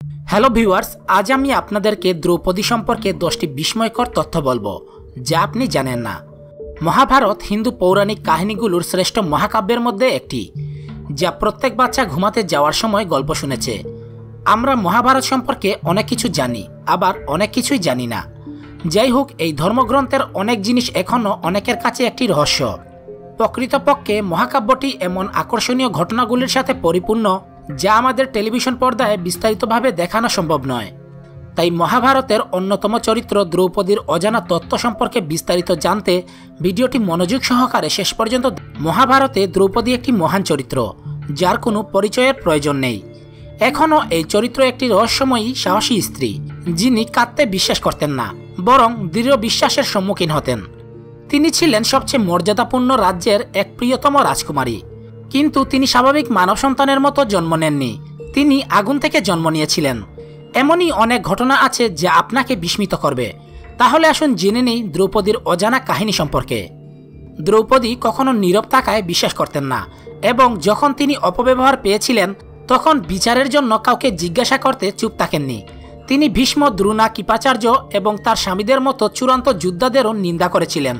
Hello viewers, আজ আমি আপনাদেরকে দ্রৌপদী সম্পর্কে 10টি বিস্ময়কর তথ্য বলবো যা আপনি জানেন না। মহাভারত হিন্দু পৌরাণিক কাহিনীগুলোর শ্রেষ্ঠ মহাকাব্যের মধ্যে একটি, যা প্রত্যেক বাচ্চা ঘুমাতে যাওয়ার সময় গল্প শুনেছে। আমরা মহাভারত সম্পর্কে অনেক কিছু জানি, আবার অনেক কিছুই জানি না। যাই হোক, এই ধর্মগ্রন্থের অনেক জিনিস এখনও অনেকের কাছে একটি রহস্য। প্রকৃতপক্ষে মহাকাব্যটি এমন আকর্ষণীয় ঘটনাগুলির সাথে পরিপূর্ণ যা আমাদের টেলিভিশন পর্দায় বিস্তারিতভাবে দেখানো সম্ভব নয়। তাই মহাভারতের অন্যতম চরিত্র দ্রৌপদীর অজানা তথ্য সম্পর্কে বিস্তারিত জানতে ভিডিওটি মনোযোগ সহকারে শেষ পর্যন্ত। মহাভারতে দ্রৌপদী একটি মহান চরিত্র যার কোনো পরিচয়ের প্রয়োজন নেই। এখনও এই চরিত্র একটি রহস্যময়ী সাহসী স্ত্রী, যিনি কাঁদতে বিশ্বাস করতেন না, বরং দৃঢ় বিশ্বাসের সম্মুখীন হতেন। তিনি ছিলেন সবচেয়ে মর্যাদাপূর্ণ রাজ্যের এক প্রিয়তম রাজকুমারী, কিন্তু তিনি স্বাভাবিক মানব সন্তানের মতো জন্ম নেননি। তিনি আগুন থেকে জন্ম নিয়েছিলেন। এমনই অনেক ঘটনা আছে যা আপনাকে বিস্মিত করবে। তাহলে আসুন জেনে নেই দ্রৌপদীর অজানা কাহিনী সম্পর্কে। দ্রৌপদী কখনো নীরব থাকায় বিশ্বাস করতেন না, এবং যখন তিনি অপব্যবহার পেয়েছিলেন তখন বিচারের জন্য কাউকে জিজ্ঞাসা করতে চুপ থাকেননি। তিনি ভীষ্ম, দ্রোণ, কৃপাচার্য এবং তার স্বামীদের মতো চূড়ান্ত যোদ্ধাদেরও নিন্দা করেছিলেন,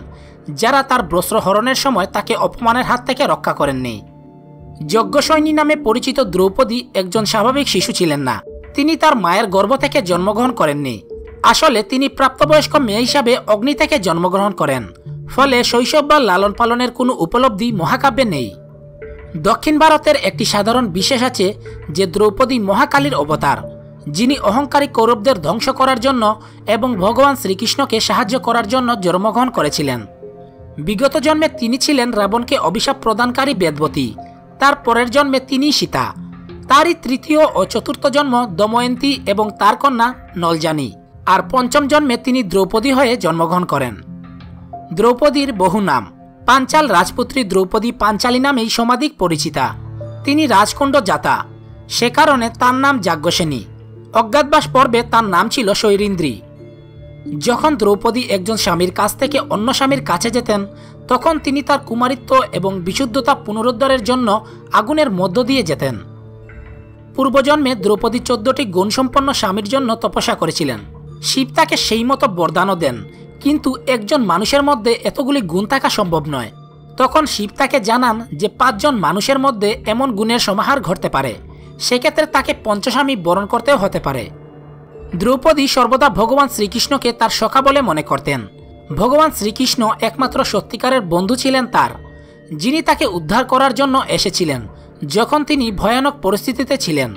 যারা তার বস্ত্রহরণের সময় তাকে অপমানের হাত থেকে রক্ষা করেননি। যজ্ঞসৈনী নামে পরিচিত দ্রৌপদী একজন স্বাভাবিক শিশু ছিলেন না। তিনি তার মায়ের গর্ভ থেকে জন্মগ্রহণ করেননি। আসলে তিনি প্রাপ্তবয়স্ক মেয়ে হিসাবে অগ্নি থেকে জন্মগ্রহণ করেন। ফলে শৈশব বা লালন পালনের কোনো উপলব্ধি মহাকাব্যে নেই। দক্ষিণ ভারতের একটি সাধারণ বিশ্বাস আছে যে দ্রৌপদী মহাকালীর অবতার, যিনি অহংকারী কৌরবদের ধ্বংস করার জন্য এবং ভগবান শ্রীকৃষ্ণকে সাহায্য করার জন্য জন্মগ্রহণ করেছিলেন। বিগত জন্মে তিনি ছিলেন রাবণকে অভিশাপ প্রদানকারী বেদবতী। তার পরের জন্মে তিনি সীতা। তারই তৃতীয় ও চতুর্থ জন্ম দময়ন্তী এবং তার কন্যা নলজানী। আর পঞ্চম জন্মে তিনি দ্রৌপদী হয়ে জন্মগ্রহণ করেন। দ্রৌপদীর বহু নাম। পাঞ্চাল রাজপুত্রী দ্রৌপদী পাঞ্চালী নামেই সমাধিক পরিচিতা। তিনি রাজকুণ্ড জাতা, সে কারণে তার নাম যাজ্ঞসেনী। অজ্ঞাতবাস পর্বে তার নাম ছিল শৈরিন্দ্রী। যখন দ্রৌপদী একজন স্বামীর কাছ থেকে অন্য স্বামীর কাছে যেতেন, তখন তিনি তার কুমারিত্ব এবং বিশুদ্ধতা পুনরুদ্ধারের জন্য আগুনের মধ্য দিয়ে যেতেন। পূর্বজন্মে দ্রৌপদী 14টি গুণসম্পন্ন স্বামীর জন্য তপস্যা করেছিলেন। শিব তাকে সেই মতো বরদানও দেন, কিন্তু একজন মানুষের মধ্যে এতগুলি গুণ থাকা সম্ভব নয়। তখন শিব তাকে জানান যে 5 জন মানুষের মধ্যে এমন গুণের সমাহার ঘটতে পারে, সেক্ষেত্রে তাকে পঞ্চস্বামী বরণ করতেও হতে পারে। দ্রৌপদী সর্বদা ভগবান শ্রীকৃষ্ণকে তার সখা বলে মনে করতেন। ভগবান শ্রীকৃষ্ণ একমাত্র সত্যিকারের বন্ধু ছিলেন তার, যিনি তাকে উদ্ধার করার জন্য এসেছিলেন যখন তিনি ভয়ানক পরিস্থিতিতে ছিলেন।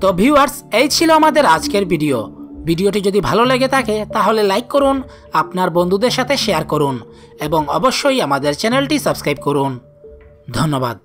তো ভিউয়ার্স, এই ছিল আমাদের আজকের ভিডিওটি যদি ভালো লেগে থাকে তাহলে লাইক করুন, আপনার বন্ধুদের সাথে শেয়ার করুন এবং অবশ্যই আমাদের চ্যানেলটি সাবস্ক্রাইব করুন। ধন্যবাদ।